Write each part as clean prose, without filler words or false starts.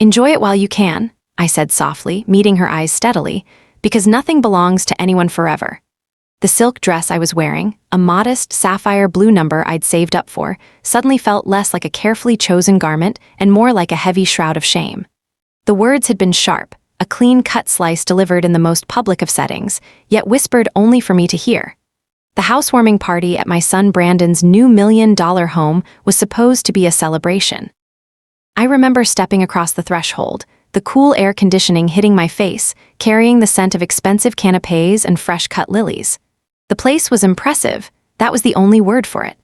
Enjoy it while you can, I said softly, meeting her eyes steadily, because nothing belongs to anyone forever. The silk dress I was wearing, a modest sapphire blue number I'd saved up for, suddenly felt less like a carefully chosen garment and more like a heavy shroud of shame. The words had been sharp, a clean-cut slice delivered in the most public of settings, yet whispered only for me to hear. The housewarming party at my son Brandon's new $1 million home was supposed to be a celebration. I remember stepping across the threshold, the cool air conditioning hitting my face, carrying the scent of expensive canapés and fresh-cut lilies. The place was impressive, that was the only word for it.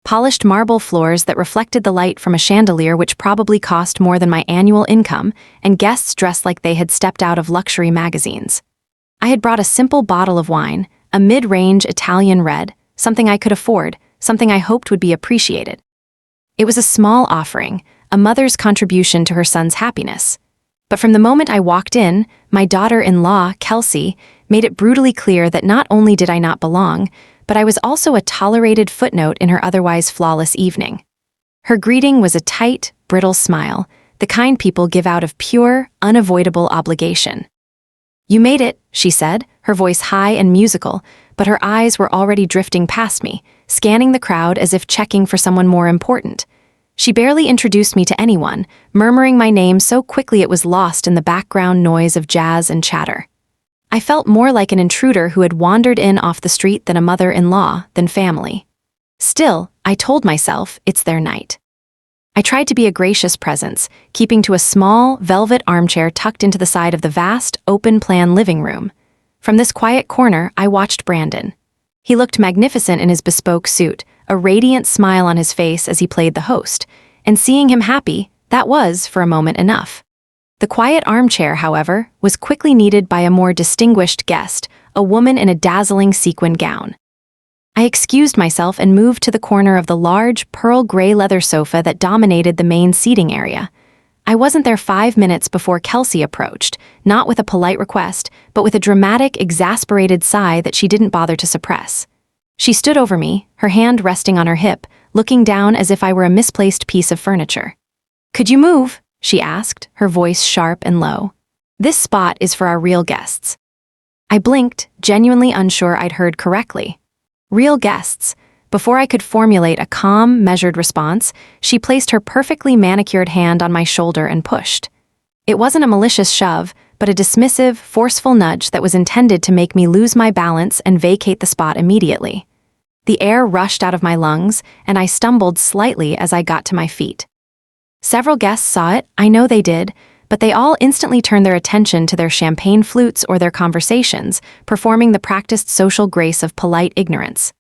Polished marble floors that reflected the light from a chandelier which probably cost more than my annual income, and guests dressed like they had stepped out of luxury magazines. I had brought a simple bottle of wine, a mid-range Italian red, something I could afford, something I hoped would be appreciated. It was a small offering, a mother's contribution to her son's happiness. But from the moment I walked in, my daughter-in-law, Kelsey, made it brutally clear that not only did I not belong, but I was also a tolerated footnote in her otherwise flawless evening. Her greeting was a tight, brittle smile, the kind people give out of pure, unavoidable obligation. "You made it," she said, her voice high and musical, but her eyes were already drifting past me, scanning the crowd as if checking for someone more important. She barely introduced me to anyone, murmuring my name so quickly it was lost in the background noise of jazz and chatter. I felt more like an intruder who had wandered in off the street than a mother-in-law, than family. Still, I told myself, it's their night. I tried to be a gracious presence, keeping to a small, velvet armchair tucked into the side of the vast, open-plan living room. From this quiet corner, I watched Brandon. He looked magnificent in his bespoke suit, a radiant smile on his face as he played the host, and seeing him happy, that was, for a moment, enough. The quiet armchair, however, was quickly needed by a more distinguished guest, a woman in a dazzling sequin gown. I excused myself and moved to the corner of the large, pearl gray leather sofa that dominated the main seating area. I wasn't there 5 minutes before Kelsey approached, not with a polite request, but with a dramatic, exasperated sigh that she didn't bother to suppress. She stood over me, her hand resting on her hip, looking down as if I were a misplaced piece of furniture. "Could you move?" she asked, her voice sharp and low. "This spot is for our real guests." I blinked, genuinely unsure I'd heard correctly. Real guests. Before I could formulate a calm, measured response, she placed her perfectly manicured hand on my shoulder and pushed. It wasn't a malicious shove, but a dismissive, forceful nudge that was intended to make me lose my balance and vacate the spot immediately. The air rushed out of my lungs, and I stumbled slightly as I got to my feet. Several guests saw it, I know they did, but they all instantly turned their attention to their champagne flutes or their conversations, performing the practiced social grace of polite ignorance.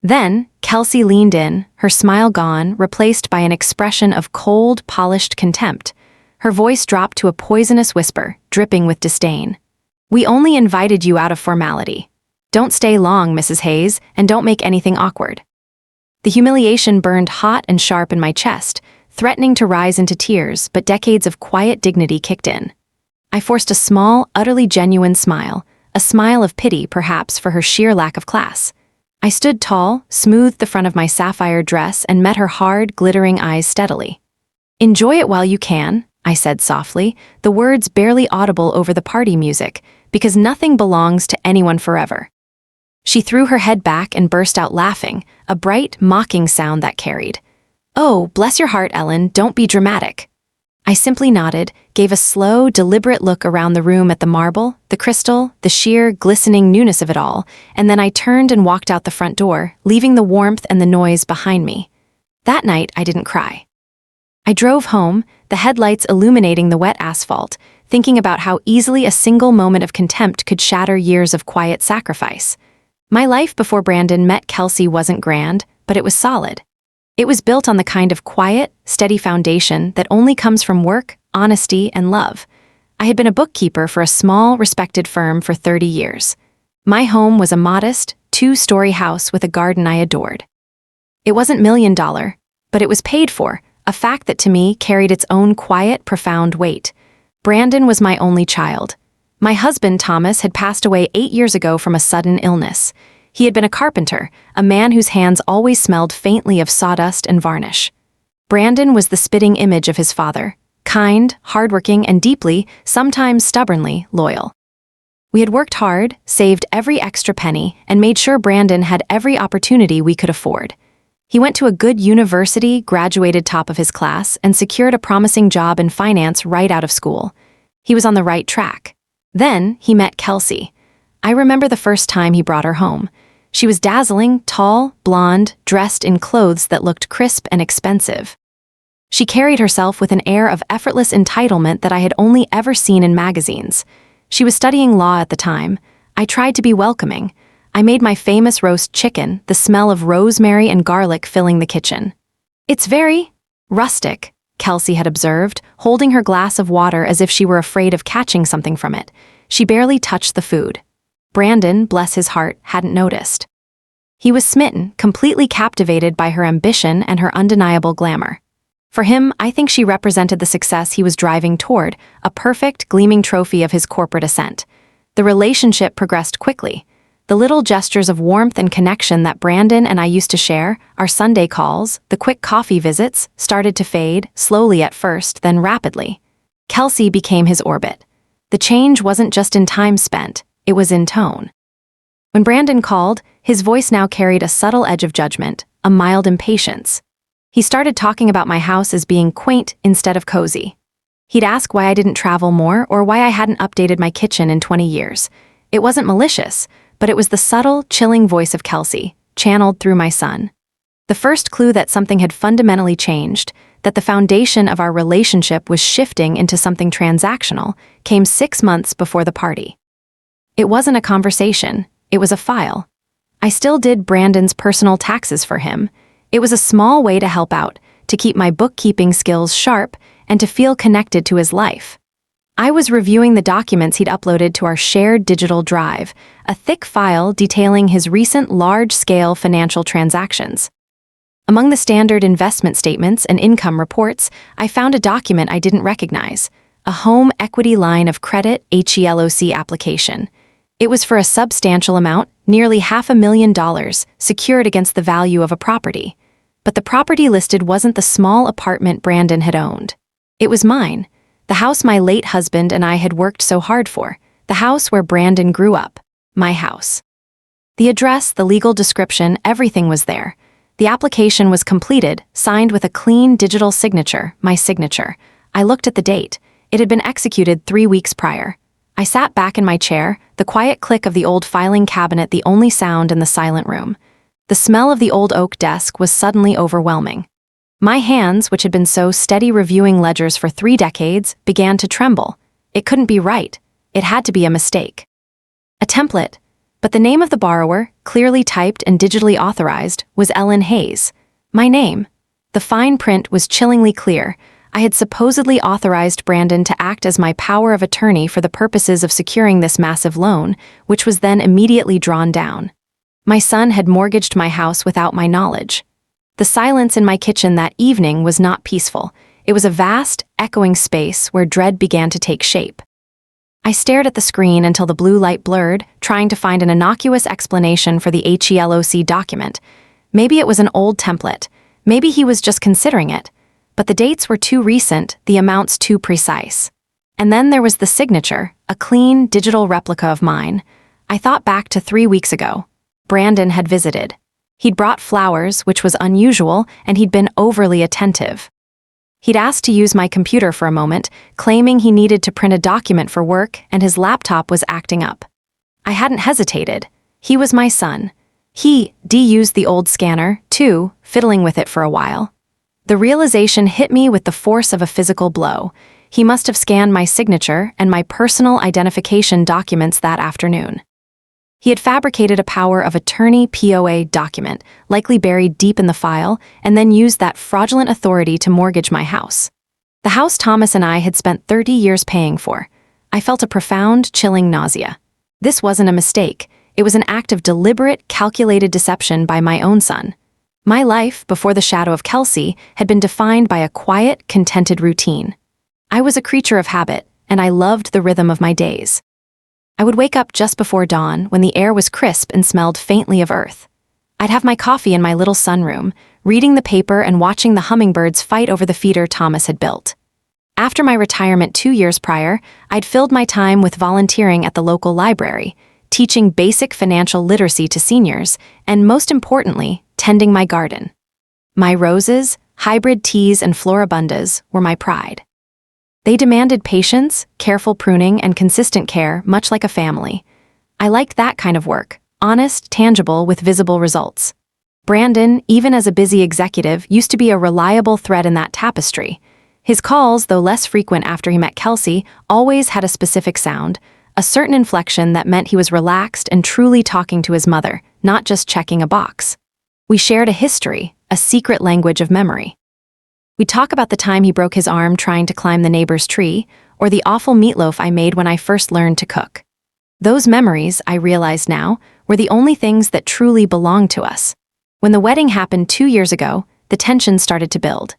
Then, Kelsey leaned in, her smile gone, replaced by an expression of cold, polished contempt. Her voice dropped to a poisonous whisper, dripping with disdain. "We only invited you out of formality. Don't stay long, Mrs. Hayes, and don't make anything awkward." The humiliation burned hot and sharp in my chest, threatening to rise into tears, but decades of quiet dignity kicked in. I forced a small, utterly genuine smile, a smile of pity perhaps for her sheer lack of class. I stood tall, smoothed the front of my sapphire dress, and met her hard, glittering eyes steadily. "Enjoy it while you can," I said softly, the words barely audible over the party music, because nothing belongs to anyone forever. She threw her head back and burst out laughing, a bright, mocking sound that carried. "Oh, bless your heart, Ellen, don't be dramatic." I simply nodded, gave a slow, deliberate look around the room at the marble, the crystal, the sheer, glistening newness of it all, and then I turned and walked out the front door, leaving the warmth and the noise behind me. That night, I didn't cry. I drove home, the headlights illuminating the wet asphalt, thinking about how easily a single moment of contempt could shatter years of quiet sacrifice. My life before Brandon met Kelsey wasn't grand, but it was solid. It was built on the kind of quiet, steady foundation that only comes from work, honesty, and love. I had been a bookkeeper for a small, respected firm for 30 years. My home was a modest, 2-story house with a garden I adored. It wasn't $1 million, but it was paid for, a fact that to me carried its own quiet, profound weight. Brandon was my only child. My husband, Thomas, had passed away 8 years ago from a sudden illness. He had been a carpenter, a man whose hands always smelled faintly of sawdust and varnish. Brandon was the spitting image of his father, kind, hardworking, and deeply, sometimes stubbornly, loyal. We had worked hard, saved every extra penny, and made sure Brandon had every opportunity we could afford. He went to a good university, graduated top of his class, and secured a promising job in finance right out of school. He was on the right track. Then he met Kelsey. I remember the first time he brought her home. She was dazzling, tall, blonde, dressed in clothes that looked crisp and expensive. She carried herself with an air of effortless entitlement that I had only ever seen in magazines. She was studying law at the time. I tried to be welcoming. I made my famous roast chicken, the smell of rosemary and garlic filling the kitchen. "It's very rustic," Kelsey had observed, holding her glass of water as if she were afraid of catching something from it. She barely touched the food. Brandon, bless his heart, hadn't noticed. He was smitten, completely captivated by her ambition and her undeniable glamour. For him, I think she represented the success he was driving toward, a perfect, gleaming trophy of his corporate ascent. The relationship progressed quickly. The little gestures of warmth and connection that Brandon and I used to share, our Sunday calls, the quick coffee visits, started to fade, slowly at first, then rapidly. Kelsey became his orbit. The change wasn't just in time spent, it was in tone. When Brandon called, his voice now carried a subtle edge of judgment, a mild impatience. He started talking about my house as being quaint instead of cozy. He'd ask why I didn't travel more or why I hadn't updated my kitchen in 20 years. It wasn't malicious, but it was the subtle, chilling voice of Kelsey, channeled through my son. The first clue that something had fundamentally changed, that the foundation of our relationship was shifting into something transactional, came 6 months before the party. It wasn't a conversation, it was a file. I still did Brandon's personal taxes for him. It was a small way to help out, to keep my bookkeeping skills sharp, and to feel connected to his life. I was reviewing the documents he'd uploaded to our shared digital drive, a thick file detailing his recent large-scale financial transactions. Among the standard investment statements and income reports, I found a document I didn't recognize, a home equity line of credit HELOC application. It was for a substantial amount, nearly $500,000, secured against the value of a property. But the property listed wasn't the small apartment Brandon had owned. It was mine, the house my late husband and I had worked so hard for, the house where Brandon grew up, my house. The address, the legal description, everything was there. The application was completed, signed with a clean digital signature, my signature. I looked at the date. It had been executed 3 weeks prior. I sat back in my chair, the quiet click of the old filing cabinet the only sound in the silent room. The smell of the old oak desk was suddenly overwhelming. My hands, which had been so steady reviewing ledgers for 3 decades, began to tremble. It couldn't be right. It had to be a mistake. A template, but the name of the borrower, clearly typed and digitally authorized, was Ellen Hayes. My name. The fine print was chillingly clear. I had supposedly authorized Brandon to act as my power of attorney for the purposes of securing this massive loan, which was then immediately drawn down. My son had mortgaged my house without my knowledge. The silence in my kitchen that evening was not peaceful. It was a vast, echoing space where dread began to take shape. I stared at the screen until the blue light blurred, trying to find an innocuous explanation for the HELOC document. Maybe it was an old template. Maybe he was just considering it. But the dates were too recent, the amounts too precise. And then there was the signature, a clean, digital replica of mine. I thought back to 3 weeks ago. Brandon had visited. He'd brought flowers, which was unusual, and he'd been overly attentive. He'd asked to use my computer for a moment, claiming he needed to print a document for work, and his laptop was acting up. I hadn't hesitated. He was my son. He used the old scanner, too, fiddling with it for a while. The realization hit me with the force of a physical blow. He must have scanned my signature and my personal identification documents that afternoon. He had fabricated a power of attorney POA document, likely buried deep in the file, and then used that fraudulent authority to mortgage my house. The house Thomas and I had spent 30 years paying for. I felt a profound, chilling nausea. This wasn't a mistake. It was an act of deliberate, calculated deception by my own son. My life, before the shadow of Kelsey, had been defined by a quiet, contented routine. I was a creature of habit, and I loved the rhythm of my days. I would wake up just before dawn when the air was crisp and smelled faintly of earth. I'd have my coffee in my little sunroom, reading the paper and watching the hummingbirds fight over the feeder Thomas had built. After my retirement 2 years prior, I'd filled my time with volunteering at the local library, teaching basic financial literacy to seniors, and most importantly, tending my garden. My roses, hybrid teas, and floribundas were my pride. They demanded patience, careful pruning, and consistent care, much like a family. I liked that kind of work, honest, tangible, with visible results. Brandon, even as a busy executive, used to be a reliable thread in that tapestry. His calls, though less frequent after he met Kelsey, always had a specific sound, a certain inflection that meant he was relaxed and truly talking to his mother, not just checking a box. We shared a history, a secret language of memory. We'd talk about the time he broke his arm trying to climb the neighbor's tree, or the awful meatloaf I made when I first learned to cook. Those memories, I realize now, were the only things that truly belonged to us. When the wedding happened 2 years ago, the tension started to build.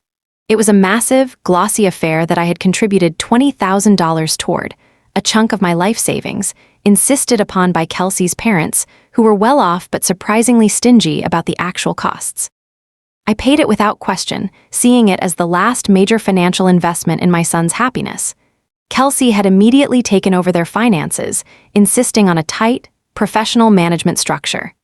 It was a massive, glossy affair that I had contributed $20,000 toward, a chunk of my life savings, insisted upon by Kelsey's parents, who were well off but surprisingly stingy about the actual costs. I paid it without question, seeing it as the last major financial investment in my son's happiness. Kelsey had immediately taken over their finances, insisting on a tight, professional management structure.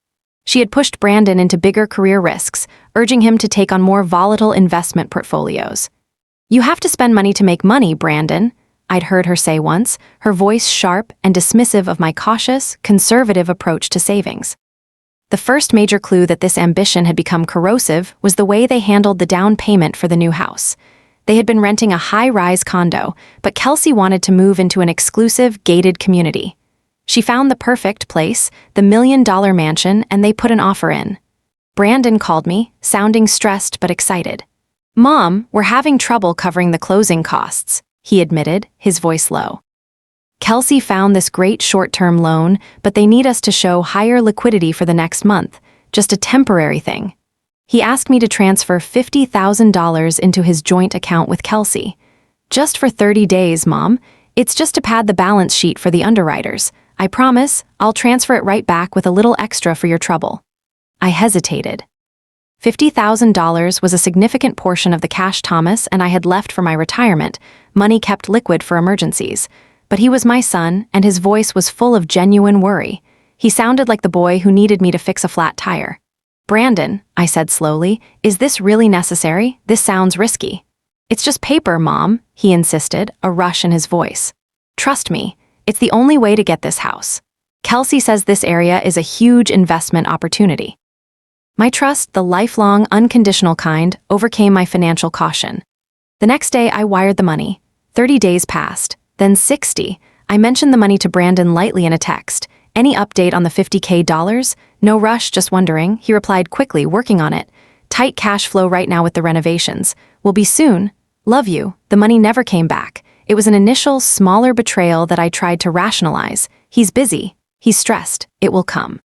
She had pushed Brandon into bigger career risks, urging him to take on more volatile investment portfolios. "You have to spend money to make money, Brandon," I'd heard her say once, her voice sharp and dismissive of my cautious, conservative approach to savings. The first major clue that this ambition had become corrosive was the way they handled the down payment for the new house. They had been renting a high-rise condo, but Kelsey wanted to move into an exclusive, gated community. She found the perfect place, the $1 million mansion, and they put an offer in. Brandon called me, sounding stressed but excited. "Mom, we're having trouble covering the closing costs," he admitted, his voice low. "Kelsey found this great short-term loan, but they need us to show higher liquidity for the next month, just a temporary thing." He asked me to transfer $50,000 into his joint account with Kelsey. "Just for 30 days, Mom. It's just to pad the balance sheet for the underwriters. I promise, I'll transfer it right back with a little extra for your trouble." I hesitated. $50,000 was a significant portion of the cash Thomas and I had left for my retirement, money kept liquid for emergencies. But he was my son, and his voice was full of genuine worry. He sounded like the boy who needed me to fix a flat tire. "Brandon," I said slowly, "is this really necessary? This sounds risky." "It's just paper, Mom," he insisted, a rush in his voice. "Trust me, it's the only way to get this house. Kelsey says this area is a huge investment opportunity." My trust, the lifelong, unconditional kind, overcame my financial caution. The next day I wired the money. 30 days passed, then 60. I mentioned the money to Brandon lightly in a text. "Any update on the $50K? No rush, just wondering," he replied quickly, working on it. "Tight cash flow right now with the renovations. Will be soon. Love you." The money never came back. It was an initial, smaller betrayal that I tried to rationalize. He's busy. He's stressed. It will come.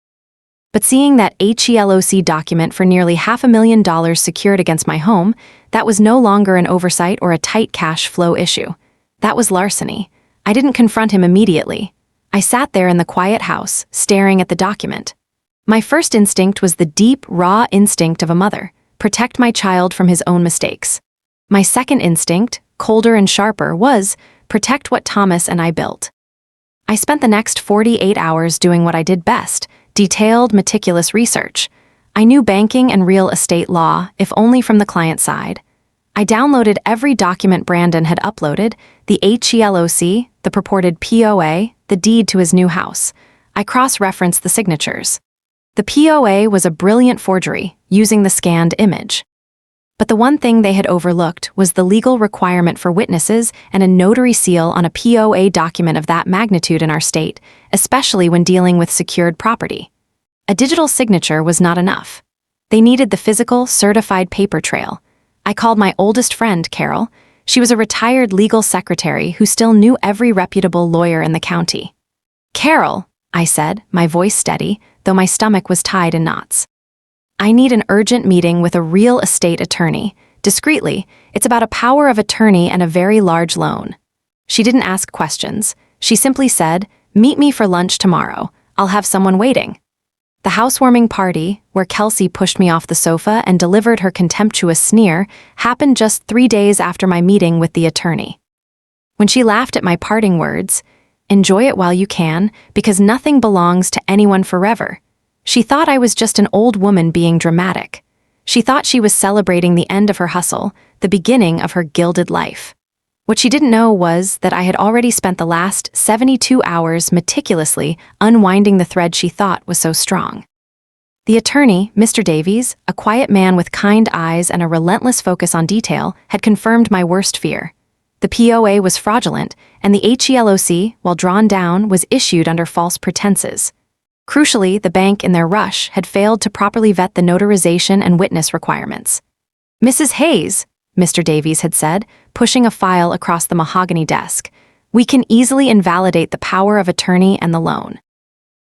But seeing that HELOC document for nearly $500,000 secured against my home, that was no longer an oversight or a tight cash flow issue. That was larceny. I didn't confront him immediately. I sat there in the quiet house, staring at the document. My first instinct was the deep, raw instinct of a mother: protect my child from his own mistakes. My second instinct, colder and sharper, was protect what Thomas and I built. I spent the next 48 hours doing what I did best: detailed, meticulous research. I knew banking and real estate law, if only from the client side. I downloaded every document Brandon had uploaded: the HELOC, the purported POA, the deed to his new house. I cross-referenced the signatures. The POA was a brilliant forgery, using the scanned image. But the one thing they had overlooked was the legal requirement for witnesses and a notary seal on a POA document of that magnitude in our state, especially when dealing with secured property. A digital signature was not enough. They needed the physical, certified paper trail. I called my oldest friend, Carol. She was a retired legal secretary who still knew every reputable lawyer in the county. "Carol," I said, my voice steady, though my stomach was tied in knots. "I need an urgent meeting with a real estate attorney. Discreetly, it's about a power of attorney and a very large loan." She didn't ask questions. She simply said, "Meet me for lunch tomorrow. I'll have someone waiting." The housewarming party, where Kelsey pushed me off the sofa and delivered her contemptuous sneer, happened just 3 days after my meeting with the attorney. When she laughed at my parting words, "Enjoy it while you can, because nothing belongs to anyone forever," she thought I was just an old woman being dramatic. She thought she was celebrating the end of her hustle, the beginning of her gilded life. What she didn't know was that I had already spent the last 72 hours meticulously unwinding the thread she thought was so strong. The attorney, Mr. Davies, a quiet man with kind eyes and a relentless focus on detail, had confirmed my worst fear. The POA was fraudulent, and the HELOC, while drawn down, was issued under false pretenses. Crucially, the bank, in their rush, had failed to properly vet the notarization and witness requirements. "Mrs. Hayes," Mr. Davies had said, pushing a file across the mahogany desk, "we can easily invalidate the power of attorney and the loan.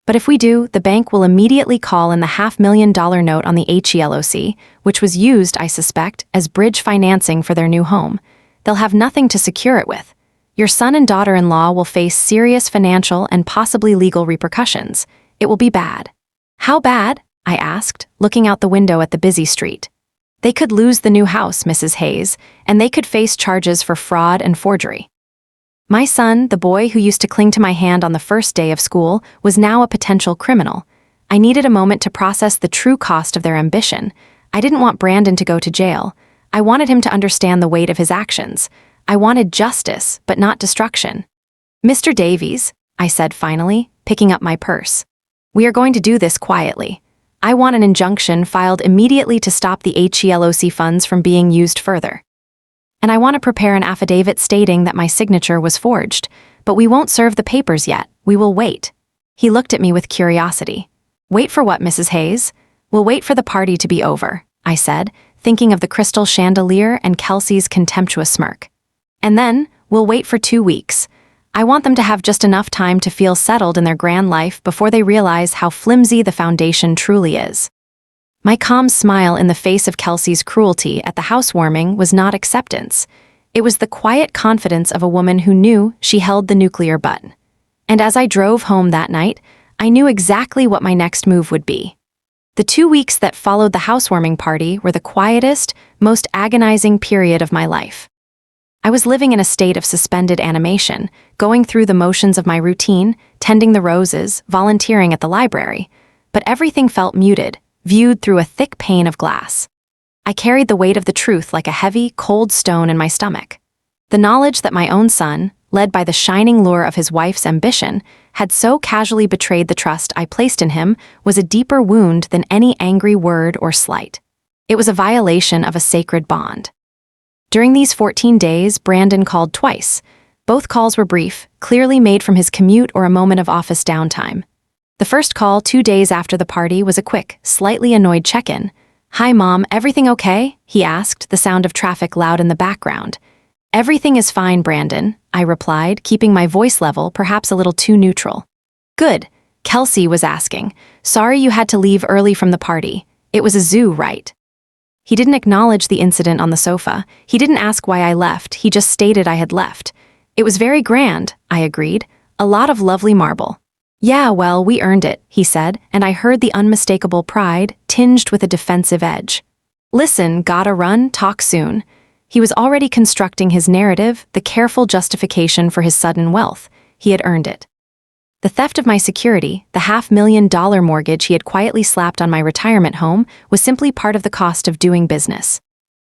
But if we do, the bank will immediately call in the $500,000 note on the HELOC, which was used, I suspect, as bridge financing for their new home. They'll have nothing to secure it with. Your son and daughter-in-law will face serious financial and possibly legal repercussions. It will be bad." "How bad?" I asked, looking out the window at the busy street. "They could lose the new house, Mrs. Hayes, and they could face charges for fraud and forgery." My son, the boy who used to cling to my hand on the first day of school, was now a potential criminal. I needed a moment to process the true cost of their ambition. I didn't want Brandon to go to jail. I wanted him to understand the weight of his actions. I wanted justice, but not destruction. "Mr. Davies," I said finally, picking up my purse, "we are going to do this quietly. I want an injunction filed immediately to stop the HELOC funds from being used further. And I want to prepare an affidavit stating that my signature was forged, but we won't serve the papers yet. We will wait." He looked at me with curiosity. "Wait for what, Mrs. Hayes?" "We'll wait for the party to be over," I said, thinking of the crystal chandelier and Kelsey's contemptuous smirk. "And then, we'll wait for 2 weeks. I want them to have just enough time to feel settled in their grand life before they realize how flimsy the foundation truly is." My calm smile in the face of Kelsey's cruelty at the housewarming was not acceptance. It was the quiet confidence of a woman who knew she held the nuclear button. And as I drove home that night, I knew exactly what my next move would be. The 2 weeks that followed the housewarming party were the quietest, most agonizing period of my life. I was living in a state of suspended animation, going through the motions of my routine, tending the roses, volunteering at the library, but everything felt muted, viewed through a thick pane of glass. I carried the weight of the truth like a heavy, cold stone in my stomach. The knowledge that my own son, led by the shining lure of his wife's ambition, had so casually betrayed the trust I placed in him was a deeper wound than any angry word or slight. It was a violation of a sacred bond. During these 14 days, Brandon called twice. Both calls were brief, clearly made from his commute or a moment of office downtime. The first call 2 days after the party was a quick, slightly annoyed check-in. "Hi, Mom, everything okay?" he asked, the sound of traffic loud in the background. "Everything is fine, Brandon," I replied, keeping my voice level perhaps a little too neutral. "Good," Kelsey was asking. "Sorry you had to leave early from the party. It was a zoo, right?" He didn't acknowledge the incident on the sofa. He didn't ask why I left, he just stated I had left. "It was very grand," I agreed. "A lot of lovely marble." "Yeah, well, we earned it," he said, and I heard the unmistakable pride, tinged with a defensive edge. "Listen, gotta run, talk soon." He was already constructing his narrative, the careful justification for his sudden wealth. He had earned it. The theft of my security, the $500,000 mortgage he had quietly slapped on my retirement home, was simply part of the cost of doing business.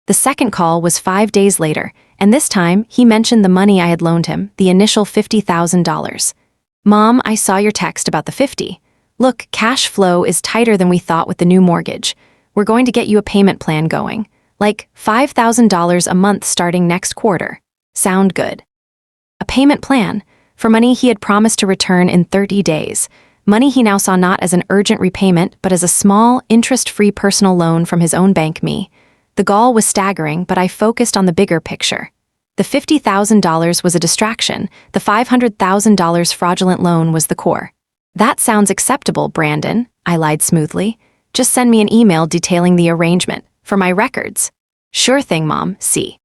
The second call was 5 days later, and this time he mentioned the money I had loaned him, the initial $50,000. "Mom, I saw your text about the 50. Look, cash flow is tighter than we thought with the new mortgage. We're going to get you a payment plan going. Like $5,000 a month starting next quarter. Sound good?" A payment plan? For money he had promised to return in 30 days. Money he now saw not as an urgent repayment, but as a small, interest-free personal loan from his own bank, me. The gall was staggering, but I focused on the bigger picture. The $50,000 was a distraction. The $500,000 fraudulent loan was the core. "That sounds acceptable, Brandon," I lied smoothly. "Just send me an email detailing the arrangement. For my records." "Sure thing, Mom, see."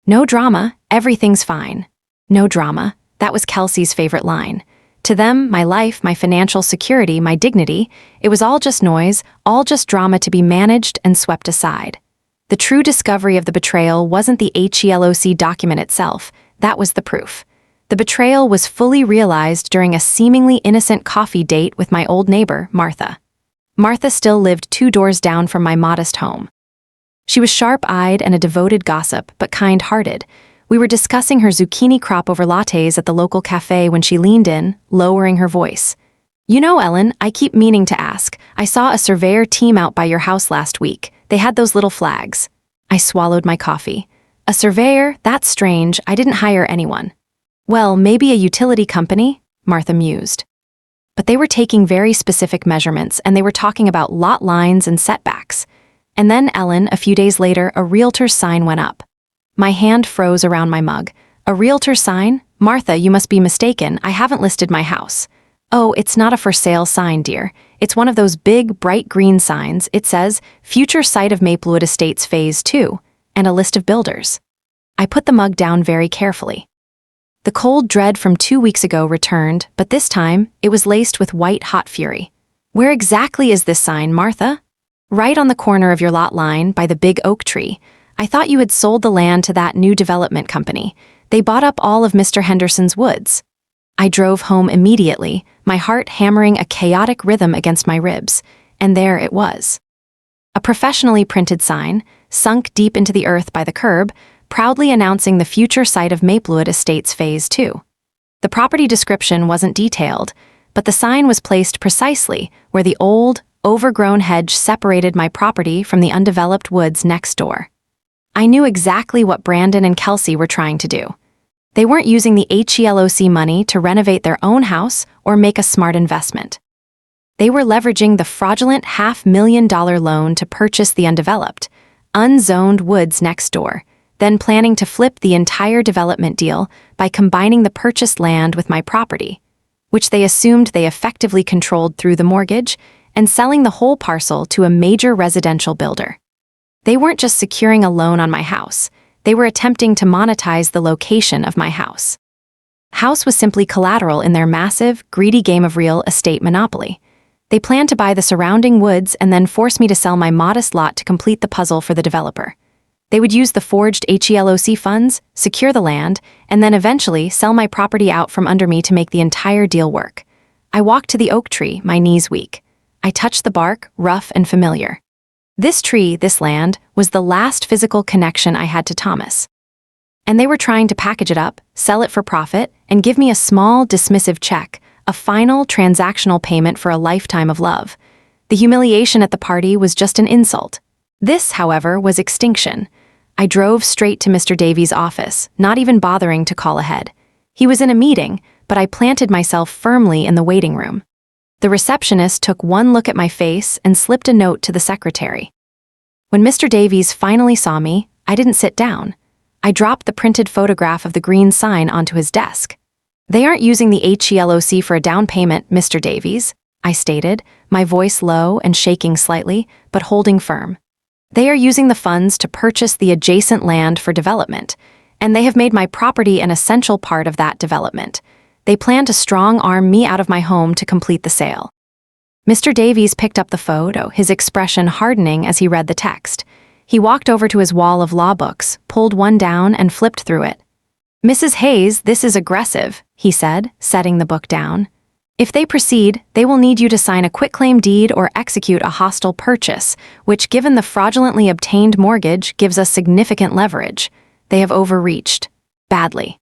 No drama, everything's fine. No drama, that was Kelsey's favorite line. To them, my life, my financial security, my dignity, it was all just noise, all just drama to be managed and swept aside. The true discovery of the betrayal wasn't the HELOC document itself. That was the proof. The betrayal was fully realized during a seemingly innocent coffee date with my old neighbor, Martha. Martha still lived 2 doors down from my modest home. She was sharp-eyed and a devoted gossip, but kind-hearted. We were discussing her zucchini crop over lattes at the local cafe when she leaned in, lowering her voice. "You know, Ellen, I keep meaning to ask. I saw a surveyor team out by your house last week. They had those little flags." I swallowed my coffee. "A surveyor? That's strange. I didn't hire anyone." "Well, maybe a utility company," Martha mused. "But they were taking very specific measurements, and they were talking about lot lines and setbacks." And then, Ellen, a few days later, a realtor's sign went up. My hand froze around my mug. "A realtor's sign? Martha, you must be mistaken. I haven't listed my house." "Oh, it's not a for sale sign, dear. It's one of those big, bright green signs. It says, Future Site of Maplewood Estates Phase 2, and a list of builders." I put the mug down very carefully. The cold dread from 2 weeks ago returned, but this time, it was laced with white-hot fury. "Where exactly is this sign, Martha?" "Right on the corner of your lot line, by the big oak tree. I thought you had sold the land to that new development company. They bought up all of Mr. Henderson's woods." I drove home immediately, my heart hammering a chaotic rhythm against my ribs, and there it was. A professionally printed sign, sunk deep into the earth by the curb, proudly announcing the future site of Maplewood Estates Phase 2. The property description wasn't detailed, but the sign was placed precisely where the old, overgrown hedge separated my property from the undeveloped woods next door. I knew exactly what Brandon and Kelsey were trying to do. They weren't using the HELOC money to renovate their own house or make a smart investment. They were leveraging the fraudulent $500,000 loan to purchase the undeveloped, unzoned woods next door, then planning to flip the entire development deal by combining the purchased land with my property, which they assumed they effectively controlled through the mortgage, and selling the whole parcel to a major residential builder. They weren't just securing a loan on my house, they were attempting to monetize the location of my house. House was simply collateral in their massive, greedy game of real estate monopoly. They planned to buy the surrounding woods and then force me to sell my modest lot to complete the puzzle for the developer. They would use the forged HELOC funds, secure the land, and then eventually sell my property out from under me to make the entire deal work. I walked to the oak tree, my knees weak. I touched the bark, rough and familiar. This tree, this land, was the last physical connection I had to Thomas. And they were trying to package it up, sell it for profit, and give me a small, dismissive check, a final transactional payment for a lifetime of love. The humiliation at the party was just an insult. This, however, was extinction. I drove straight to Mr. Davies' office, not even bothering to call ahead. He was in a meeting, but I planted myself firmly in the waiting room. The receptionist took one look at my face and slipped a note to the secretary. When Mr. Davies finally saw me, I didn't sit down. I dropped the printed photograph of the green sign onto his desk. "They aren't using the HELOC for a down payment, Mr. Davies," I stated, my voice low and shaking slightly, but holding firm. "They are using the funds to purchase the adjacent land for development, and they have made my property an essential part of that development. They plan to strong-arm me out of my home to complete the sale." Mr. Davies picked up the photo, his expression hardening as he read the text. He walked over to his wall of law books, pulled one down, and flipped through it. "Mrs. Hayes, this is aggressive," he said, setting the book down. "If they proceed, they will need you to sign a quitclaim deed or execute a hostile purchase, which, given the fraudulently obtained mortgage, gives us significant leverage. They have overreached. Badly."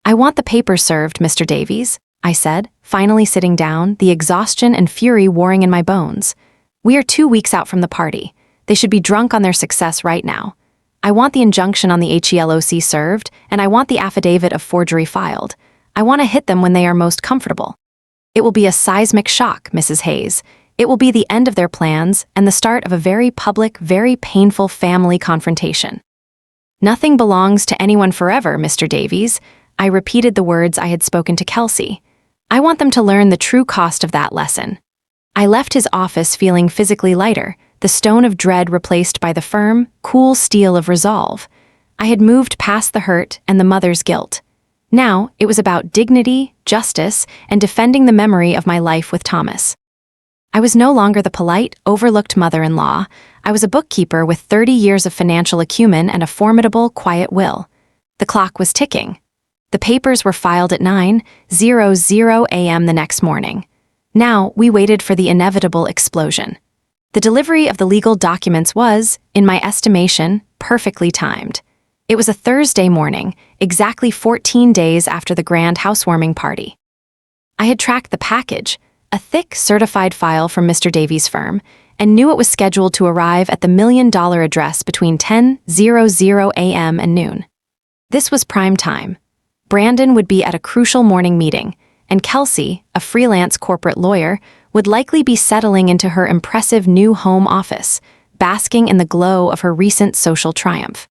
"I want the papers served, Mr. Davies," I said, finally sitting down, the exhaustion and fury warring in my bones. "We are 2 weeks out from the party. They should be drunk on their success right now. I want the injunction on the HELOC served, and I want the affidavit of forgery filed. I want to hit them when they are most comfortable. It will be a seismic shock, Mrs. Hayes. It will be the end of their plans and the start of a very public, very painful family confrontation." "Nothing belongs to anyone forever, Mr. Davies." I repeated the words I had spoken to Kelsey. "I want them to learn the true cost of that lesson." I left his office feeling physically lighter, the stone of dread replaced by the firm, cool steel of resolve. I had moved past the hurt and the mother's guilt. Now, it was about dignity, justice, and defending the memory of my life with Thomas. I was no longer the polite, overlooked mother-in-law. I was a bookkeeper with 30 years of financial acumen and a formidable, quiet will. The clock was ticking. The papers were filed at 9:00 a.m. the next morning. Now we waited for the inevitable explosion. The delivery of the legal documents was, in my estimation, perfectly timed. It was a Thursday morning, exactly 14 days after the grand housewarming party. I had tracked the package, a thick, certified file from Mr. Davies' firm, and knew it was scheduled to arrive at the $1 million address between 10:00 a.m. and noon. This was prime time. Brandon would be at a crucial morning meeting, and Kelsey, a freelance corporate lawyer, would likely be settling into her impressive new home office, basking in the glow of her recent social triumph.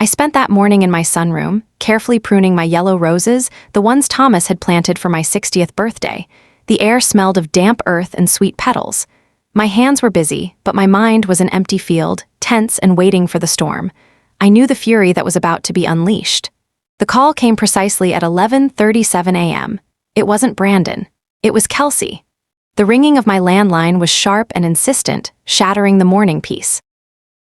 I spent that morning in my sunroom, carefully pruning my yellow roses, the ones Thomas had planted for my 60th birthday. The air smelled of damp earth and sweet petals. My hands were busy, but my mind was an empty field, tense and waiting for the storm. I knew the fury that was about to be unleashed. The call came precisely at 11:37 a.m. It wasn't Brandon. It was Kelsey. The ringing of my landline was sharp and insistent, shattering the morning peace.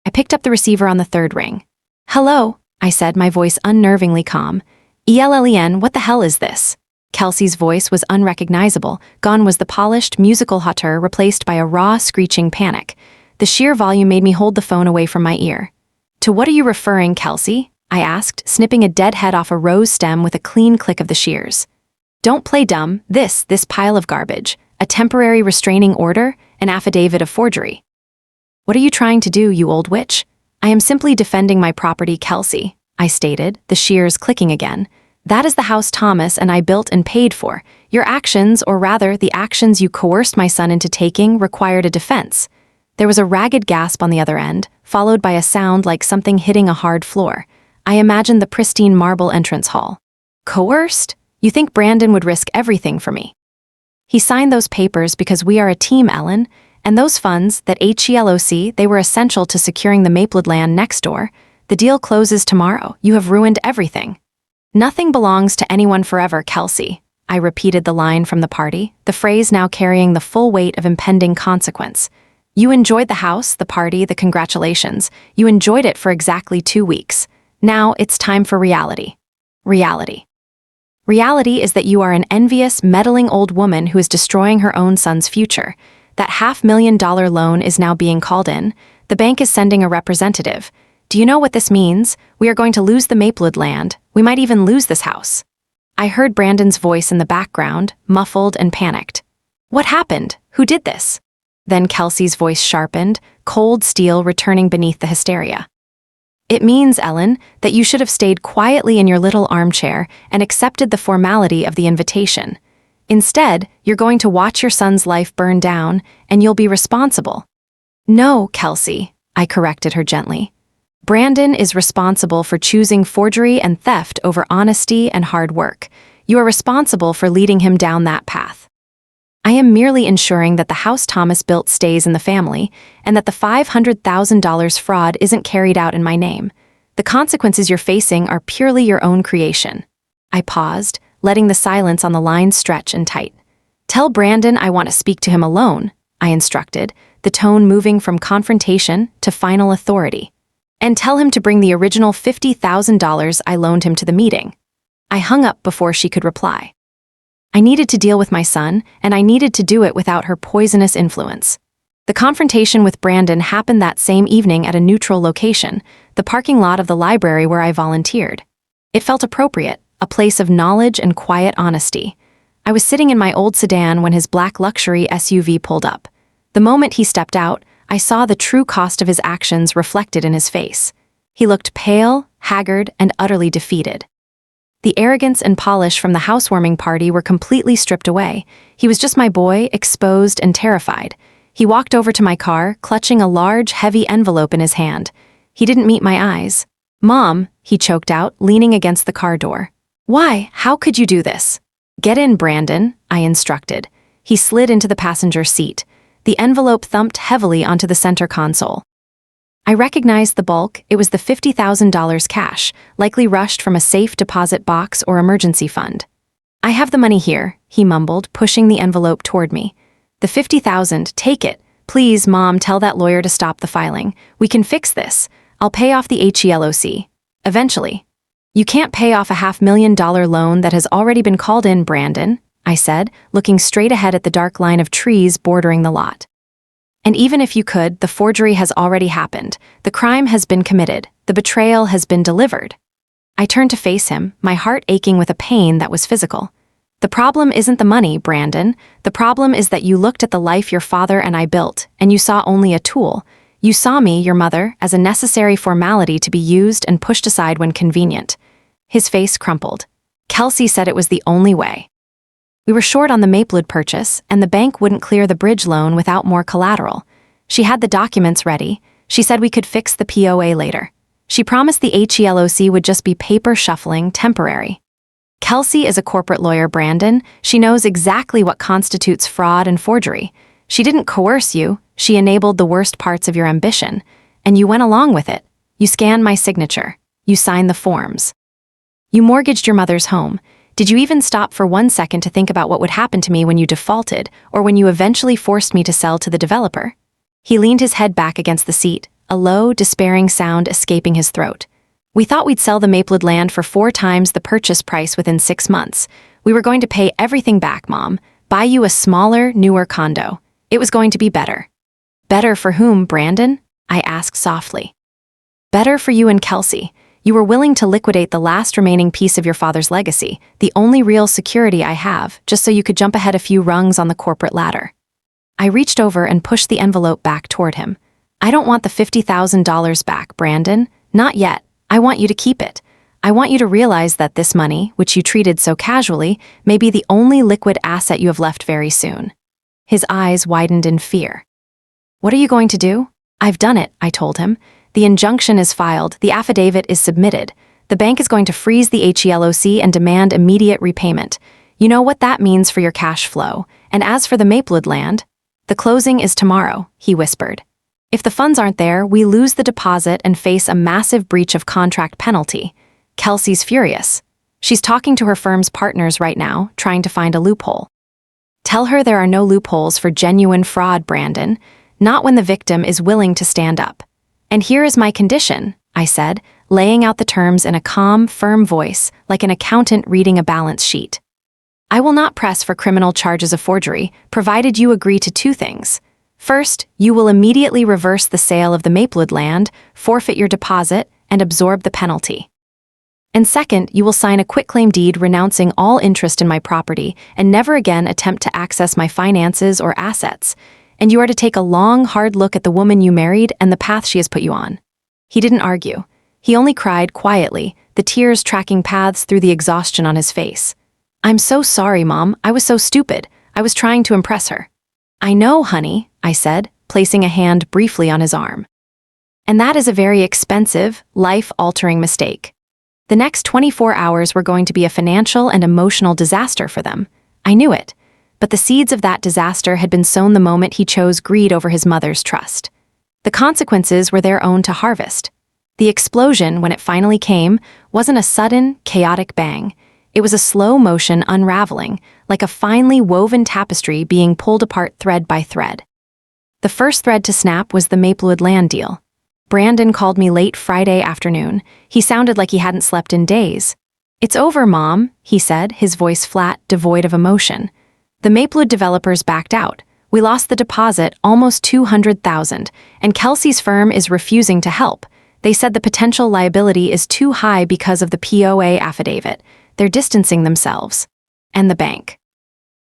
I picked up the receiver on the third ring. "Hello," I said, my voice unnervingly calm. "ELLEN, what the hell is this?" Kelsey's voice was unrecognizable. Gone was the polished, musical hauteur, replaced by a raw, screeching panic. The sheer volume made me hold the phone away from my ear. "To what are you referring, Kelsey?" I asked, snipping a dead head off a rose stem with a clean click of the shears. "Don't play dumb. This pile of garbage. A temporary restraining order, an affidavit of forgery." "What are you trying to do, you old witch?" "I am simply defending my property, Kelsey," I stated, the shears clicking again. "That is the house Thomas and I built and paid for. Your actions, or rather, the actions you coerced my son into taking, required a defense." There was a ragged gasp on the other end, followed by a sound like something hitting a hard floor. I imagined the pristine marble entrance hall. "Coerced? You think Brandon would risk everything for me?" "He signed those papers because we are a team, Ellen. And those funds, that HELOC, they were essential to securing the Maplewood land next door. The deal closes tomorrow. You have ruined everything." "Nothing belongs to anyone forever, Kelsey." I repeated the line from the party, the phrase now carrying the full weight of impending consequence. "You enjoyed the house, the party, the congratulations. You enjoyed it for exactly 2 weeks. Now it's time for reality." Reality. Reality is that you are an envious, meddling old woman who is destroying her own son's future. That $500,000 loan is now being called in. The bank is sending a representative. Do you know what this means? We are going to lose the Maplewood land. We might even lose this house. I heard Brandon's voice in the background, muffled and panicked. "What happened? Who did this?" Then Kelsey's voice sharpened, cold steel returning beneath the hysteria. "It means, Ellen, that you should have stayed quietly in your little armchair and accepted the formality of the invitation. Instead, you're going to watch your son's life burn down, and you'll be responsible." "No, Kelsey," I corrected her gently. "Brandon is responsible for choosing forgery and theft over honesty and hard work. You are responsible for leading him down that path. I am merely ensuring that the house Thomas built stays in the family, and that the $500,000 fraud isn't carried out in my name. The consequences you're facing are purely your own creation." I paused, letting the silence on the line stretch and tight. "Tell Brandon I want to speak to him alone," I instructed, the tone moving from confrontation to final authority. "And tell him to bring the original $50,000 I loaned him to the meeting." I hung up before she could reply. I needed to deal with my son, and I needed to do it without her poisonous influence. The confrontation with Brandon happened that same evening at a neutral location, the parking lot of the library where I volunteered. It felt appropriate, a place of knowledge and quiet honesty. I was sitting in my old sedan when his black luxury SUV pulled up. The moment he stepped out, I saw the true cost of his actions reflected in his face. He looked pale, haggard, and utterly defeated. The arrogance and polish from the housewarming party were completely stripped away. He was just my boy, exposed and terrified. He walked over to my car, clutching a large, heavy envelope in his hand. He didn't meet my eyes. "Mom," he choked out, leaning against the car door. "Why? How could you do this?" "Get in, Brandon," I instructed. He slid into the passenger seat. The envelope thumped heavily onto the center console. I recognized the bulk. It was the $50,000 cash, likely rushed from a safe deposit box or emergency fund. "I have the money here," he mumbled, pushing the envelope toward me. "The $50,000, take it. Please, Mom, tell that lawyer to stop the filing. We can fix this. I'll pay off the HELOC. Eventually." You can't pay off a $500,000 loan that has already been called in, Brandon, I said, looking straight ahead at the dark line of trees bordering the lot. And even if you could, the forgery has already happened. The crime has been committed. The betrayal has been delivered. I turned to face him, my heart aching with a pain that was physical. The problem isn't the money, Brandon. The problem is that you looked at the life your father and I built, and you saw only a tool. You saw me, your mother, as a necessary formality to be used and pushed aside when convenient. His face crumpled. Kelsey said it was the only way. We were short on the Maplewood purchase, and the bank wouldn't clear the bridge loan without more collateral. She had the documents ready. She said we could fix the POA later. She promised the HELOC would just be paper shuffling, temporary. Kelsey is a corporate lawyer, Brandon. She knows exactly what constitutes fraud and forgery. She didn't coerce you. She enabled the worst parts of your ambition. And you went along with it. You scanned my signature. You signed the forms. You mortgaged your mother's home. Did you even stop for 1 second to think about what would happen to me when you defaulted, or when you eventually forced me to sell to the developer? He leaned his head back against the seat, a low, despairing sound escaping his throat. We thought we'd sell the Maplewood land for 4 times the purchase price within 6 months. We were going to pay everything back, Mom. Buy you a smaller, newer condo. It was going to be better. Better for whom, Brandon? I asked softly. Better for you and Kelsey. You were willing to liquidate the last remaining piece of your father's legacy, the only real security I have, just so you could jump ahead a few rungs on the corporate ladder. I reached over and pushed the envelope back toward him. I don't want the $50,000 back, Brandon. Not yet. I want you to keep it. I want you to realize that this money, which you treated so casually, may be the only liquid asset you have left very soon. His eyes widened in fear. What are you going to do? I've done it, I told him. The injunction is filed, the affidavit is submitted. The bank is going to freeze the HELOC and demand immediate repayment. You know what that means for your cash flow. And as for the Maplewood land, the closing is tomorrow, he whispered. If the funds aren't there, we lose the deposit and face a massive breach of contract penalty. Kelsey's furious. She's talking to her firm's partners right now, trying to find a loophole. Tell her there are no loopholes for genuine fraud, Brandon. Not when the victim is willing to stand up. And here is my condition, I said, laying out the terms in a calm, firm voice, like an accountant reading a balance sheet. I will not press for criminal charges of forgery, provided you agree to 2 things. First, you will immediately reverse the sale of the Maplewood land, forfeit your deposit, and absorb the penalty. And second, you will sign a quitclaim deed renouncing all interest in my property and never again attempt to access my finances or assets. And you are to take a long, hard look at the woman you married and the path she has put you on. He didn't argue. He only cried quietly, the tears tracking paths through the exhaustion on his face. I'm so sorry, Mom. I was so stupid. I was trying to impress her. I know, honey, I said, placing a hand briefly on his arm. And that is a very expensive, life-altering mistake. The next 24 hours were going to be a financial and emotional disaster for them. I knew it. But the seeds of that disaster had been sown the moment he chose greed over his mother's trust. The consequences were their own to harvest. The explosion, when it finally came, wasn't a sudden, chaotic bang. It was a slow-motion unraveling, like a finely woven tapestry being pulled apart thread by thread. The first thread to snap was the Maplewood land deal. Brandon called me late Friday afternoon. He sounded like he hadn't slept in days. It's over, Mom, he said, his voice flat, devoid of emotion. The Maplewood developers backed out. We lost the deposit, almost $200,000, and Kelsey's firm is refusing to help. They said the potential liability is too high because of the POA affidavit. They're distancing themselves. And the bank?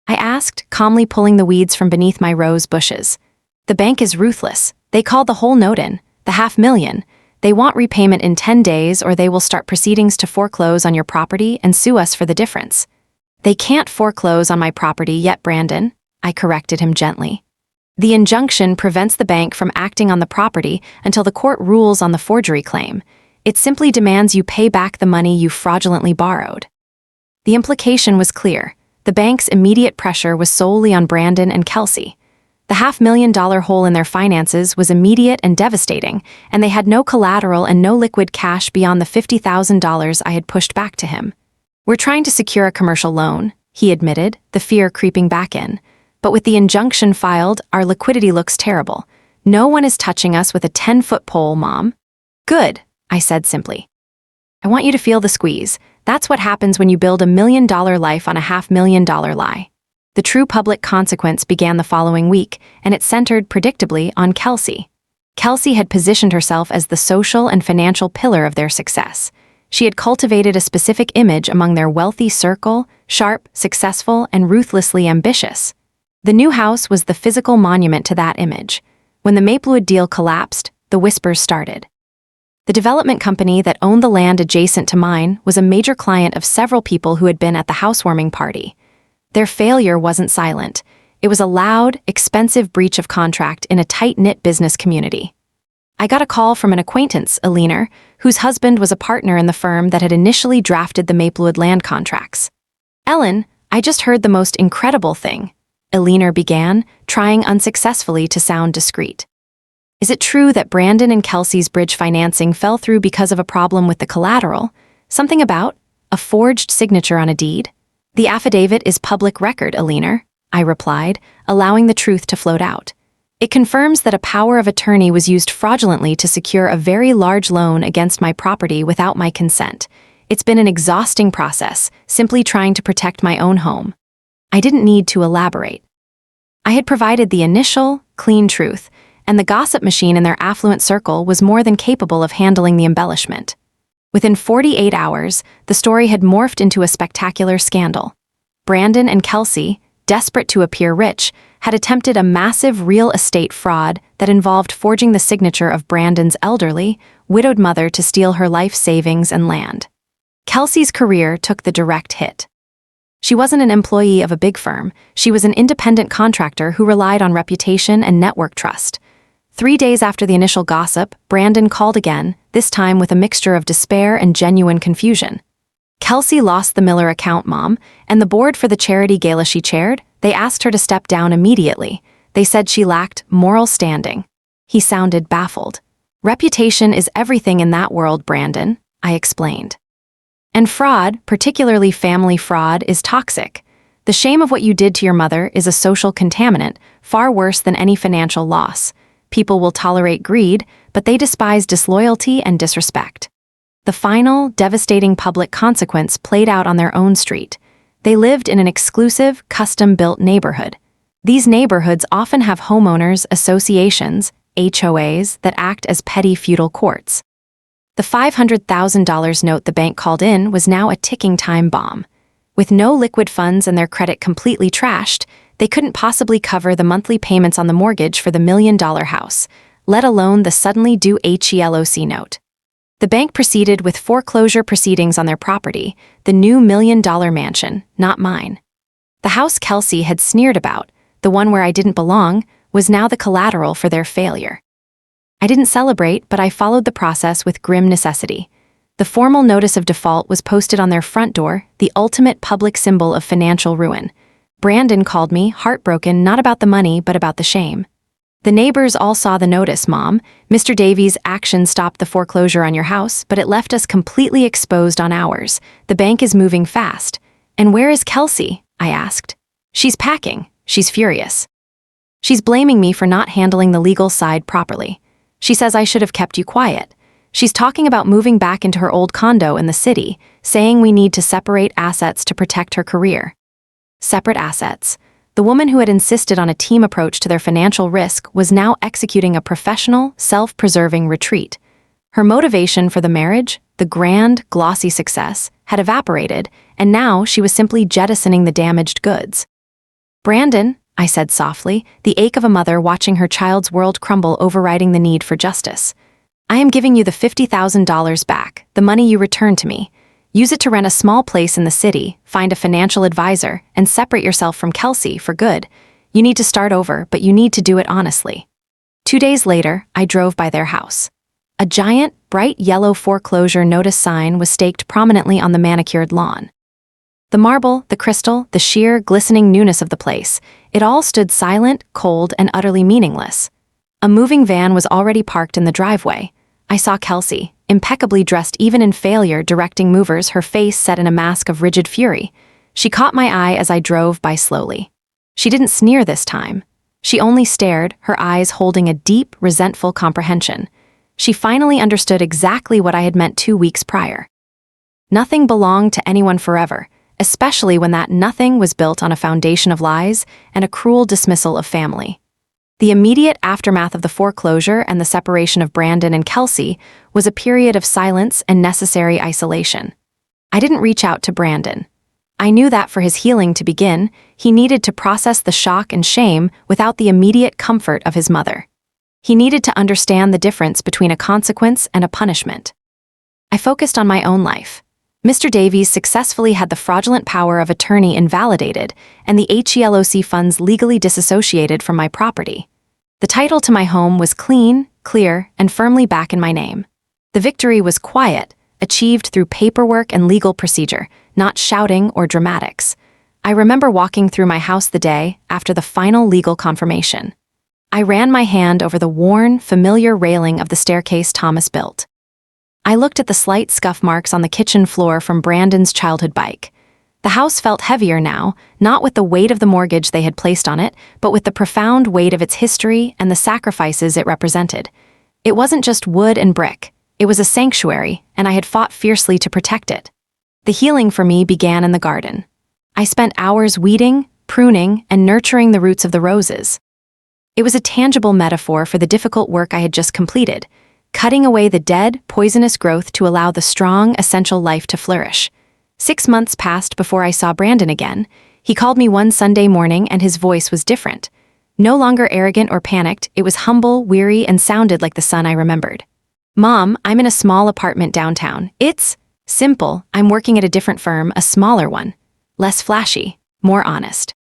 I asked, calmly pulling the weeds from beneath my rose bushes. The bank is ruthless. They called the whole note in, the $500,000. They want repayment in 10 days or they will start proceedings to foreclose on your property and sue us for the difference. They can't foreclose on my property yet, Brandon, I corrected him gently. The injunction prevents the bank from acting on the property until the court rules on the forgery claim. It simply demands you pay back the money you fraudulently borrowed. The implication was clear. The bank's immediate pressure was solely on Brandon and Kelsey. The $500,000 hole in their finances was immediate and devastating, and they had no collateral and no liquid cash beyond the $50,000 I had pushed back to him. We're trying to secure a commercial loan, he admitted, the fear creeping back in. But with the injunction filed, our liquidity looks terrible. No one is touching us with a 10-foot pole, Mom. Good, I said simply. I want you to feel the squeeze. That's what happens when you build $1 million life on a $500,000 lie. The true public consequence began the following week, and it centered, predictably, on Kelsey. Kelsey had positioned herself as the social and financial pillar of their success. She had cultivated a specific image among their wealthy circle: sharp, successful, and ruthlessly ambitious. The new house was the physical monument to that image. When the Maplewood deal collapsed, the whispers started. The development company that owned the land adjacent to mine was a major client of several people who had been at the housewarming party. Their failure wasn't silent. It was a loud, expensive breach of contract in a tight-knit business community. I got a call from an acquaintance, a leaner, whose husband was a partner in the firm that had initially drafted the Maplewood land contracts. "Ellen, I just heard the most incredible thing," a leaner began, trying unsuccessfully to sound discreet. "Is it true that Brandon and Kelsey's bridge financing fell through because of a problem with the collateral? Something about a forged signature on a deed?" "The affidavit is public record, Alina," I replied, allowing the truth to float out. "It confirms that a power of attorney was used fraudulently to secure a very large loan against my property without my consent. It's been an exhausting process, simply trying to protect my own home." I didn't need to elaborate. I had provided the initial, clean truth, and the gossip machine in their affluent circle was more than capable of handling the embellishment. Within 48 hours, the story had morphed into a spectacular scandal. Brandon and Kelsey, desperate to appear rich, had attempted a massive real estate fraud that involved forging the signature of Brandon's elderly, widowed mother to steal her life savings and land. Kelsey's career took the direct hit. She wasn't an employee of a big firm. She was an independent contractor who relied on reputation and network trust. 3 days after the initial gossip, Brandon called again, this time with a mixture of despair and genuine confusion. Kelsey lost the Miller account, Mom, and the board for the charity gala she chaired, they asked her to step down immediately. They said she lacked moral standing. He sounded baffled. "Reputation is everything in that world, Brandon," I explained. "And fraud, particularly family fraud, is toxic. The shame of what you did to your mother is a social contaminant, far worse than any financial loss. People will tolerate greed, but they despise disloyalty and disrespect." The final, devastating public consequence played out on their own street. They lived in an exclusive, custom-built neighborhood. These neighborhoods often have homeowners associations, HOAs, that act as petty feudal courts. The $500,000 note the bank called in was now a ticking time bomb. With no liquid funds and their credit completely trashed, they couldn't possibly cover the monthly payments on the mortgage for the $1 million house, let alone the suddenly due HELOC note. The bank proceeded with foreclosure proceedings on their property, the new $1 million mansion, not mine. The house Kelsey had sneered about, the one where I didn't belong, was now the collateral for their failure. I didn't celebrate, but I followed the process with grim necessity. The formal notice of default was posted on their front door, the ultimate public symbol of financial ruin. Brandon called me, heartbroken, not about the money, but about the shame. "The neighbors all saw the notice, Mom. Mr. Davies' action stopped the foreclosure on your house, but it left us completely exposed on ours. The bank is moving fast." "And where is Kelsey?" I asked. "She's packing." "She's furious. She's blaming me for not handling the legal side properly. She says I should have kept you quiet. She's talking about moving back into her old condo in the city, saying we need to separate assets to protect her career." Separate assets. The woman who had insisted on a team approach to their financial risk was now executing a professional, self-preserving retreat. Her motivation for the marriage, the grand, glossy success, had evaporated, and now she was simply jettisoning the damaged goods. "Brandon," I said softly, the ache of a mother watching her child's world crumble overriding the need for justice. "I am giving you the $50,000 back, the money you returned to me. Use it to rent a small place in the city, find a financial advisor, and separate yourself from Kelsey for good. You need to start over, but you need to do it honestly." 2 days later, I drove by their house. A giant, bright yellow foreclosure notice sign was staked prominently on the manicured lawn. The marble, the crystal, the sheer, glistening newness of the place, it all stood silent, cold, and utterly meaningless. A moving van was already parked in the driveway. I saw Kelsey, impeccably dressed even in failure, directing movers, her face set in a mask of rigid fury. She caught my eye as I drove by slowly. She didn't sneer this time. She only stared, her eyes holding a deep, resentful comprehension. She finally understood exactly what I had meant 2 weeks prior. Nothing belonged to anyone forever, especially when that nothing was built on a foundation of lies and a cruel dismissal of family. The immediate aftermath of the foreclosure and the separation of Brandon and Kelsey was a period of silence and necessary isolation. I didn't reach out to Brandon. I knew that for his healing to begin, he needed to process the shock and shame without the immediate comfort of his mother. He needed to understand the difference between a consequence and a punishment. I focused on my own life. Mr. Davies successfully had the fraudulent power of attorney invalidated and the HELOC funds legally disassociated from my property. The title to my home was clean, clear, and firmly back in my name. The victory was quiet, achieved through paperwork and legal procedure, not shouting or dramatics. I remember walking through my house the day after the final legal confirmation. I ran my hand over the worn, familiar railing of the staircase Thomas built. I looked at the slight scuff marks on the kitchen floor from Brandon's childhood bike. The house felt heavier now, not with the weight of the mortgage they had placed on it, but with the profound weight of its history and the sacrifices it represented. It wasn't just wood and brick. It was a sanctuary, and I had fought fiercely to protect it. The healing for me began in the garden. I spent hours weeding, pruning, and nurturing the roots of the roses. It was a tangible metaphor for the difficult work I had just completed, cutting away the dead, poisonous growth to allow the strong, essential life to flourish. 6 months passed before I saw Brandon again. He called me one Sunday morning and his voice was different. No longer arrogant or panicked, it was humble, weary, and sounded like the son I remembered. "Mom, I'm in a small apartment downtown. It's simple. I'm working at a different firm, a smaller one. Less flashy, more honest."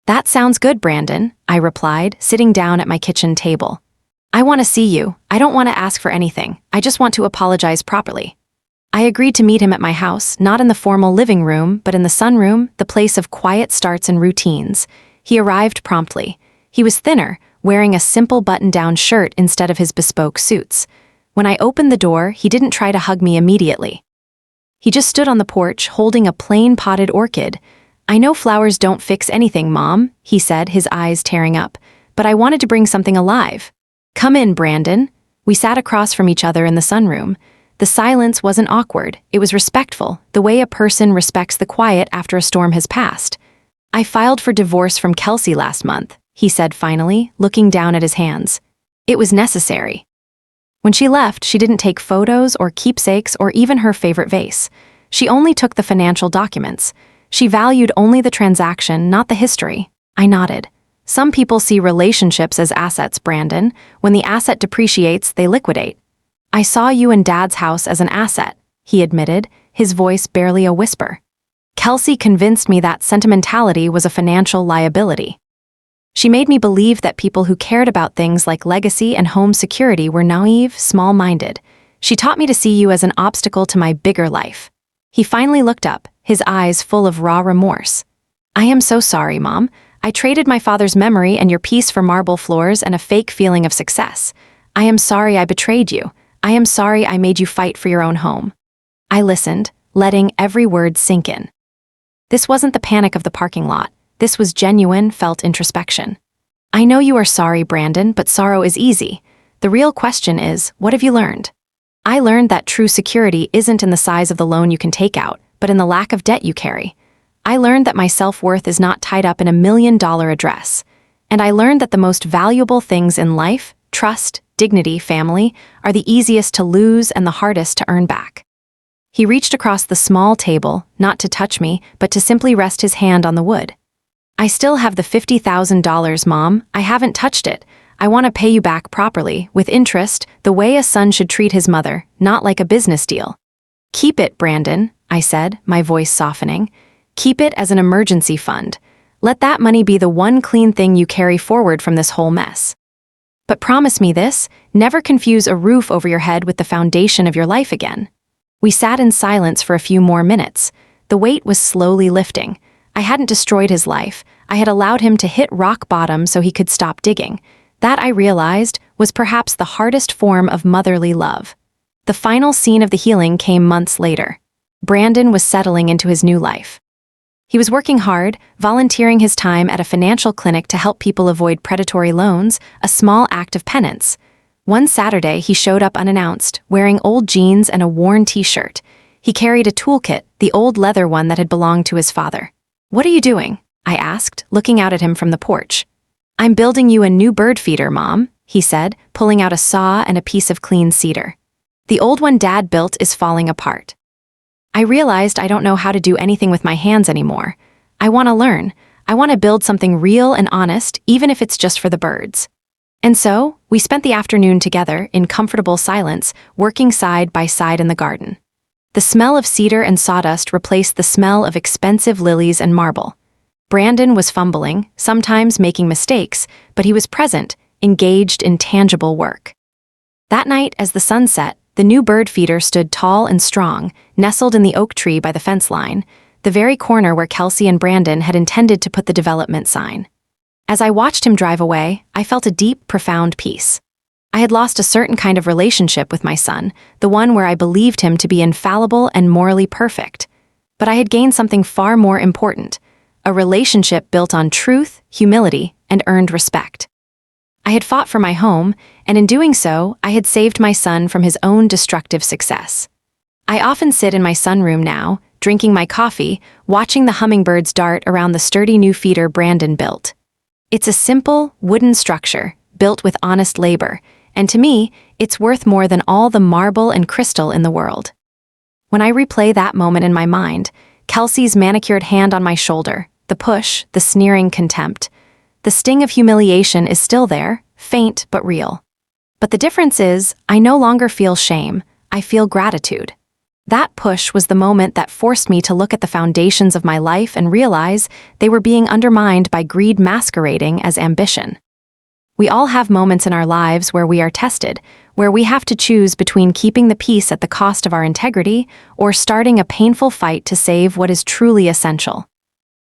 "That sounds good, Brandon," I replied, sitting down at my kitchen table. "I want to see you. I don't want to ask for anything. I just want to apologize properly." I agreed to meet him at my house, not in the formal living room, but in the sunroom, the place of quiet starts and routines. He arrived promptly. He was thinner, wearing a simple button-down shirt instead of his bespoke suits. When I opened the door, he didn't try to hug me immediately. He just stood on the porch, holding a plain potted orchid. "I know flowers don't fix anything, Mom," he said, his eyes tearing up, "but I wanted to bring something alive." "Come in, Brandon." We sat across from each other in the sunroom. The silence wasn't awkward, it was respectful, the way a person respects the quiet after a storm has passed. "I filed for divorce from Kelsey last month," he said finally, looking down at his hands. "It was necessary." When she left, she didn't take photos or keepsakes or even her favorite vase. She only took the financial documents. She valued only the transaction, not the history. I nodded. "Some people see relationships as assets, Brandon. When the asset depreciates, they liquidate." "I saw you and Dad's house as an asset," he admitted, his voice barely a whisper. "Kelsey convinced me that sentimentality was a financial liability. She made me believe that people who cared about things like legacy and home security were naive, small-minded. She taught me to see you as an obstacle to my bigger life." He finally looked up, his eyes full of raw remorse. "I am so sorry, Mom. I traded my father's memory and your peace for marble floors and a fake feeling of success. I am sorry I betrayed you. I am sorry I made you fight for your own home." I listened, letting every word sink in. This wasn't the panic of the parking lot. This was genuine, felt introspection. "I know you are sorry, Brandon, but sorrow is easy. The real question is, what have you learned?" "I learned that true security isn't in the size of the loan you can take out, but in the lack of debt you carry. I learned that my self-worth is not tied up in $1 million address. And I learned that the most valuable things in life, trust, dignity, family, are the easiest to lose and the hardest to earn back." He reached across the small table, not to touch me, but to simply rest his hand on the wood. "I still have the $50,000, Mom. I haven't touched it. I want to pay you back properly, with interest, the way a son should treat his mother, not like a business deal." "Keep it, Brandon," I said, my voice softening. "Keep it as an emergency fund. Let that money be the one clean thing you carry forward from this whole mess. But promise me this, never confuse a roof over your head with the foundation of your life again." We sat in silence for a few more minutes. The weight was slowly lifting. I hadn't destroyed his life. I had allowed him to hit rock bottom so he could stop digging. That, I realized, was perhaps the hardest form of motherly love. The final scene of the healing came months later. Brandon was settling into his new life. He was working hard, volunteering his time at a financial clinic to help people avoid predatory loans, a small act of penance. One Saturday, he showed up unannounced, wearing old jeans and a worn t-shirt. He carried a toolkit, the old leather one that had belonged to his father. "What are you doing?" I asked, looking out at him from the porch. "I'm building you a new bird feeder, Mom," he said, pulling out a saw and a piece of clean cedar. "The old one Dad built is falling apart." I realized I don't know how to do anything with my hands anymore. I want to learn. I want to build something real and honest, even if it's just for the birds. And so, we spent the afternoon together, in comfortable silence, working side by side in the garden. The smell of cedar and sawdust replaced the smell of expensive lilies and marble. Brandon was fumbling, sometimes making mistakes, but he was present, engaged in tangible work. That night, as the sun set, the new bird feeder stood tall and strong, nestled in the oak tree by the fence line, the very corner where Kelsey and Brandon had intended to put the development sign. As I watched him drive away, I felt a deep, profound peace. I had lost a certain kind of relationship with my son, the one where I believed him to be infallible and morally perfect. But I had gained something far more important, a relationship built on truth, humility, and earned respect. I had fought for my home, and in doing so, I had saved my son from his own destructive success. I often sit in my sunroom now, drinking my coffee, watching the hummingbirds dart around the sturdy new feeder Brandon built. It's a simple, wooden structure, built with honest labor, and to me, it's worth more than all the marble and crystal in the world. When I replay that moment in my mind, Kelsey's manicured hand on my shoulder, the push, the sneering contempt, the sting of humiliation is still there, faint but real. But the difference is, I no longer feel shame, I feel gratitude. That push was the moment that forced me to look at the foundations of my life and realize they were being undermined by greed masquerading as ambition. We all have moments in our lives where we are tested, where we have to choose between keeping the peace at the cost of our integrity or starting a painful fight to save what is truly essential.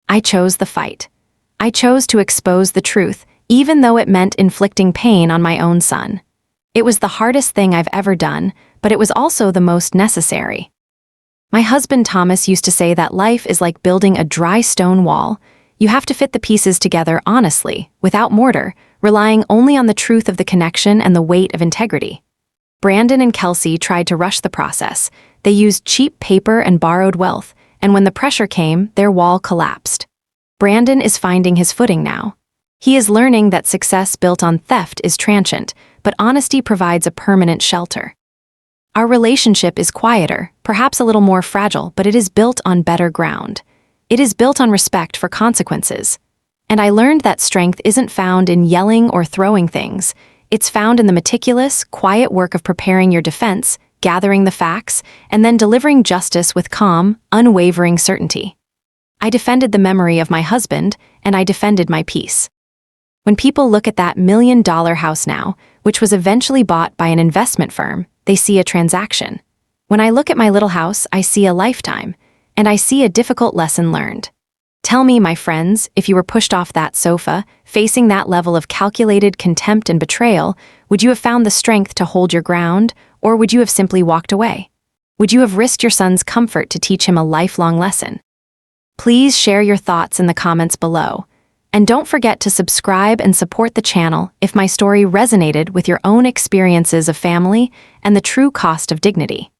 I chose the fight. I chose to expose the truth, even though it meant inflicting pain on my own son. It was the hardest thing I've ever done, but it was also the most necessary. My husband Thomas used to say that life is like building a dry stone wall. You have to fit the pieces together honestly, without mortar, relying only on the truth of the connection and the weight of integrity. Brandon and Kelsey tried to rush the process. They used cheap paper and borrowed wealth, and when the pressure came, their wall collapsed. Brandon is finding his footing now. He is learning that success built on theft is transient, but honesty provides a permanent shelter. Our relationship is quieter, perhaps a little more fragile, but it is built on better ground. It is built on respect for consequences. And I learned that strength isn't found in yelling or throwing things. It's found in the meticulous, quiet work of preparing your defense, gathering the facts, and then delivering justice with calm, unwavering certainty. I defended the memory of my husband, and I defended my peace. When people look at that $1 million house now, which was eventually bought by an investment firm, they see a transaction. When I look at my little house, I see a lifetime, and I see a difficult lesson learned. Tell me, my friends, if you were pushed off that sofa, facing that level of calculated contempt and betrayal, would you have found the strength to hold your ground, or would you have simply walked away? Would you have risked your son's comfort to teach him a lifelong lesson? Please share your thoughts in the comments below. And don't forget to subscribe and support the channel if my story resonated with your own experiences of family and the true cost of dignity.